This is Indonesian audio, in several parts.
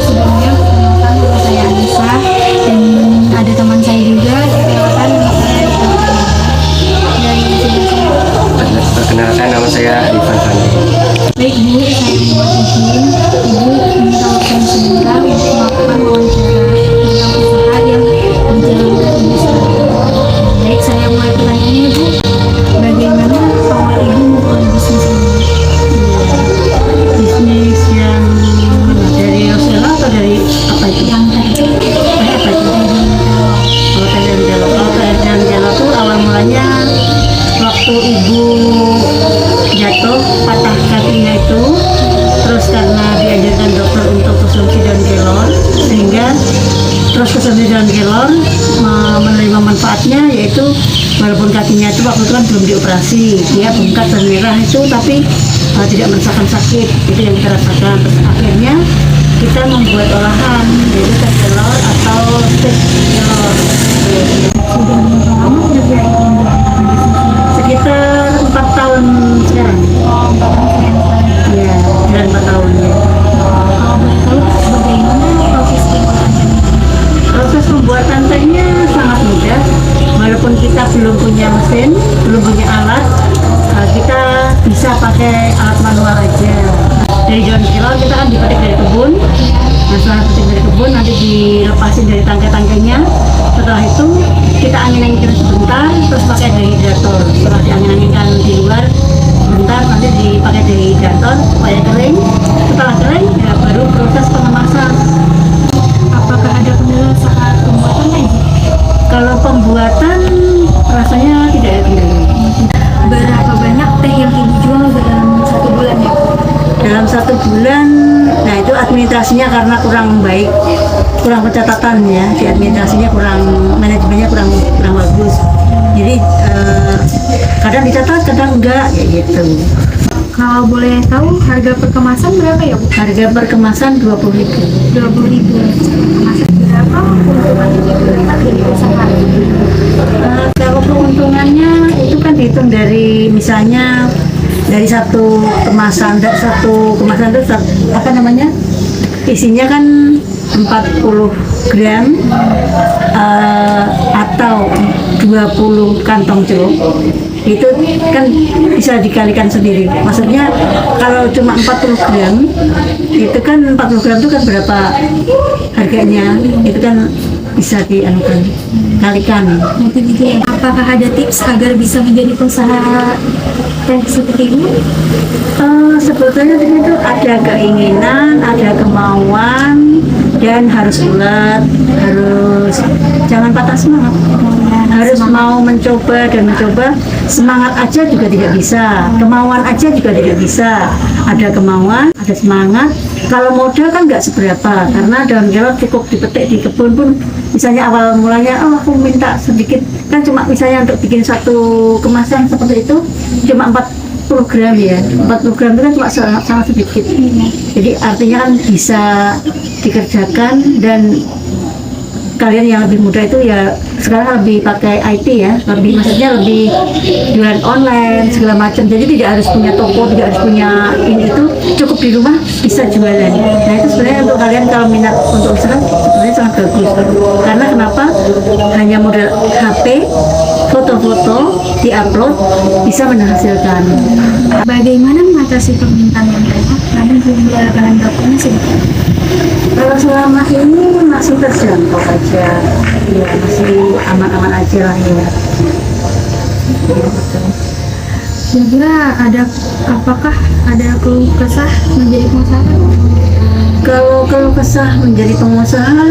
Sebelumnya perkenalkan, saya Anissa dan ada teman saya juga. Perkenalkan, nama saya dari Perkenalkan, nama saya Ivan Fandi. Baik Bu, saya mohon izin Ibu minta waktu sebentar untuk melakukan wawancara tentang usaha yang dijalankan Ibu sekarang. Baik, saya mulai pertanyaannya Bu. Bagaimana awal Ibu memulai bisnis ini? Bisnis yang dari Rosella atau dari apa itu? Yang tadi Apa itu? Kalau tadi jalan, kalau tadi jalan tuh awal mulanya waktu ibu jatuh patah kakinya itu, terus karena diajarkan dokter untuk konsumsi daun kelor, sehingga terus konsumsi daun kelor menerima manfaatnya, yaitu walaupun kakinya itu waktu itu kan belum dioperasi, dia bengkak dan merah itu, tapi tidak merasakan sakit. Itu yang kita rasakan. Terus akhirnya kita membuat olahan, yaitu teh kelor atau steak kelor. sudah berapa lama kira-kira Ibu menjalankan bisnis ini? Sekitar 4 tahun sekarang. Oh, 4 tahun sekarang. Ya, dan 4 tahun ya. Kalau boleh tahu bagaimana proses pembuatan ini? Proses pembuatan tehnya sangat mudah. Walaupun kita belum punya mesin, belum punya alat, kita bisa pakai alat manual aja. Dari daun kelor kita kan dipetik dari kebun. Nah, setelah petik dari kebun nanti dilepasin dari tangkai-tangkainya. Setelah itu kita angin-anginkan sebentar, terus pakai dehydrator. Setelah diangin-anginkan di luar sebentar, nanti dipakai dehydrator supaya kering. Setelah kering, ya baru proses pengemasan. Apakah ada kendala saat pembuatannya Ibu? Kalau pembuatan rasanya tidak ada kendala. Berapa banyak teh yang Ibu jual dalam 1 bulan ya? Dalam 1 bulan, nah itu administrasinya karena kurang baik, kurang pencatatan ya, di administrasinya kurang, manajemennya kurang bagus. Jadi kadang dicatat, kadang enggak, ya gitu. Kalau boleh tahu harga per kemasan berapa ya Bu? Harga per kemasan 20.000. 20.000. Kemasan berapa keuntungan Ibu dapat dari usaha? Kalau keuntungannya itu kan dihitung dari misalnya dari satu kemasan itu apa namanya, isinya kan 40 gram atau 20 kantong celup, itu kan bisa dikalikan sendiri. Maksudnya kalau cuma 40 gram itu kan 40 gram itu kan berapa harganya, itu kan bisa kalikan. Nanti gitu ya. Apakah ada tips agar bisa menjadi pengusaha teh seperti ini? Sebetulnya itu ada keinginan, ada kemauan, dan harus ulet, jangan patah semangat, harus mau mencoba dan mencoba. Semangat aja juga tidak bisa, kemauan aja juga tidak bisa. Ada kemauan, ada semangat. Kalau modal kan nggak seberapa, karena daun kelor cukup dipetik di kebun pun, misalnya awal mulanya, aku minta sedikit, kan cuma misalnya untuk bikin 1 kemasan seperti itu cuma 40 gram ya, 40 gram itu kan cuma sangat sedikit. Jadi artinya kan bisa dikerjakan, dan kalian yang lebih muda itu ya sekarang lebih pakai IT ya, maksudnya lebih jualan online segala macam. Jadi tidak harus punya toko, tidak harus punya ini, itu cukup di rumah bisa jualan. Nah itu sebenarnya untuk kalian kalau minat untuk usaha sebenarnya sangat bagus. Karena kenapa? Hanya modal HP, foto-foto, diupload, bisa menghasilkan. Bagaimana mengatasi permintaan yang banyak namun jumlah bahan bakunya sedikit? Kalau selama ini masih terjangkau aja, ya masih aman-aman aja lah ya. Kira-kira apakah ada keluh kesah menjadi pengusaha? Kalau kesah menjadi pengusaha,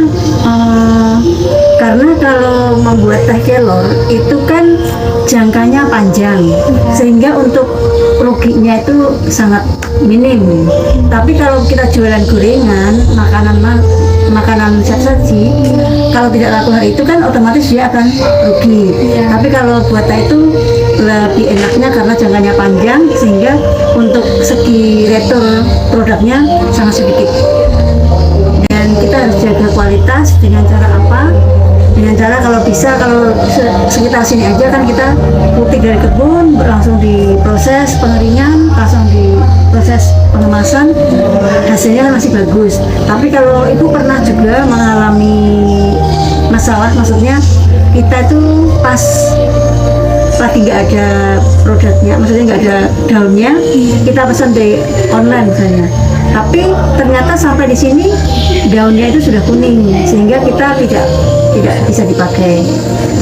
karena kalau membuat teh kelor itu kan jangkanya panjang, sehingga untuk ruginya itu sangat minim. Tapi kalau kita jualan gorengan, makanan saji, kalau tidak laku hari itu kan otomatis dia akan rugi. Tapi kalau buat teh itu lebih enaknya karena jangkanya panjang, sehingga untuk segi retur produknya sangat sedikit. Dan kita harus jaga kualitas dengan cara apa? dengan cara kalau bisa, kalau sekitar sini aja kan kita putih dari kebun langsung diproses pengeringan, langsung diproses pengemasan, hasilnya masih bagus. Tapi kalau ibu pernah juga mengalami masalah, maksudnya kita tuh pas lagi nggak ada produknya, maksudnya nggak ada daunnya, kita pesan dari online misalnya. Tapi ternyata sampai di sini daunnya itu sudah kuning, sehingga kita tidak bisa dipakai.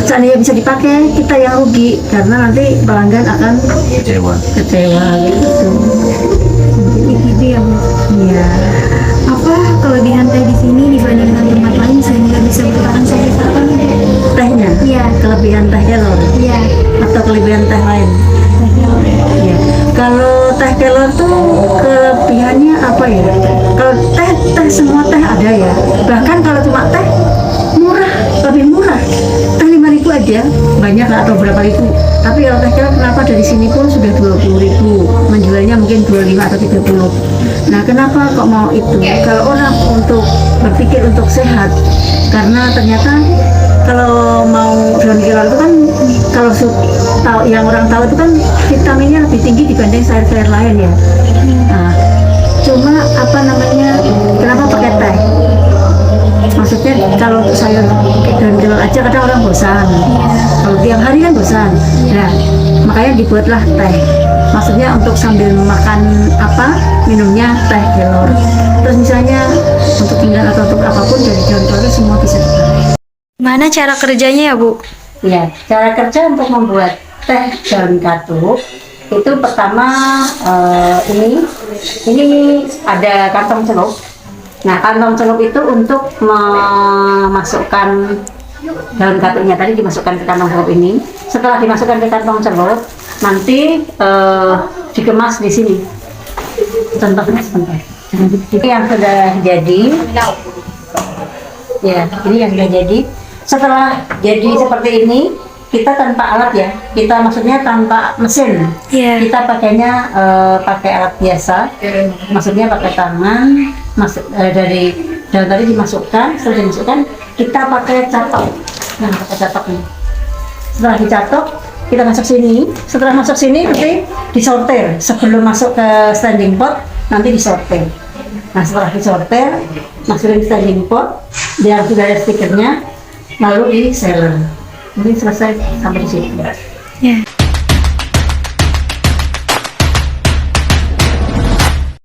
Seandainya bisa dipakai, kita yang rugi karena nanti pelanggan akan kecewa gitu. Gitu ya Bu. Iya. Apa kelebihan teh di sini dibandingkan tempat lain sehingga bisa bertahan sampai sekarang? Tehnya, Iya. kelebihan teh kelor Iya. atau kelebihan teh lain. Ya. Kalau teh kelor tuh kelebihannya apa ya? Kalau teh semua teh ada ya. Bahkan kalau cuma teh murah, lebih murah. Teh 5.000 aja, banyak lah atau berapa ribu. Tapi kalau teh kelor kenapa dari sini pun sudah 20.000, menjualnya mungkin 25 atau 30. Nah, kenapa kok mau itu? Kalau orang untuk berpikir untuk sehat, karena ternyata kalau mau daun kelor itu kan kalau tahu yang orang tahu itu kan vitaminnya lebih tinggi dibanding sayur-sayur lain ya. Nah, cuma apa namanya, kenapa pakai teh? Maksudnya kalau untuk sayur daun kelor aja kadang orang bosan. Kalau tiap hari kan bosan. Nah, makanya dibuatlah teh. Maksudnya untuk sambil makan apa, minumnya teh kelor. Terus misalnya untuk pinggang atau untuk apapun dari daun kelor semua bisa dipakai. Mana cara kerjanya ya Bu? Ya, cara kerja untuk membuat teh daun katuk itu pertama ini ada kantong celup. Nah, kantong celup itu untuk memasukkan daun katuknya tadi dimasukkan ke kantong celup ini. Setelah dimasukkan ke kantong celup, nanti dikemas di sini. Contohnya sebentar. Ini yang sudah jadi. Ya, ini yang sudah jadi. Setelah jadi seperti ini, kita tanpa alat ya, kita maksudnya tanpa mesin. Iya. Kita pakainya pakai alat biasa, maksudnya pakai tangan. Dari daun tadi dimasukkan, setelah dimasukkan kita pakai catok. Nah, pakai catok nih. Setelah dicatok, kita masuk sini. Setelah masuk sini nanti disortir. Sebelum masuk ke standing pot, nanti disortir. Nah, setelah disortir, masukin standing pot, dia sudah ada stikernya, lalu di seller. Ini selesai sampai di sini. Ya.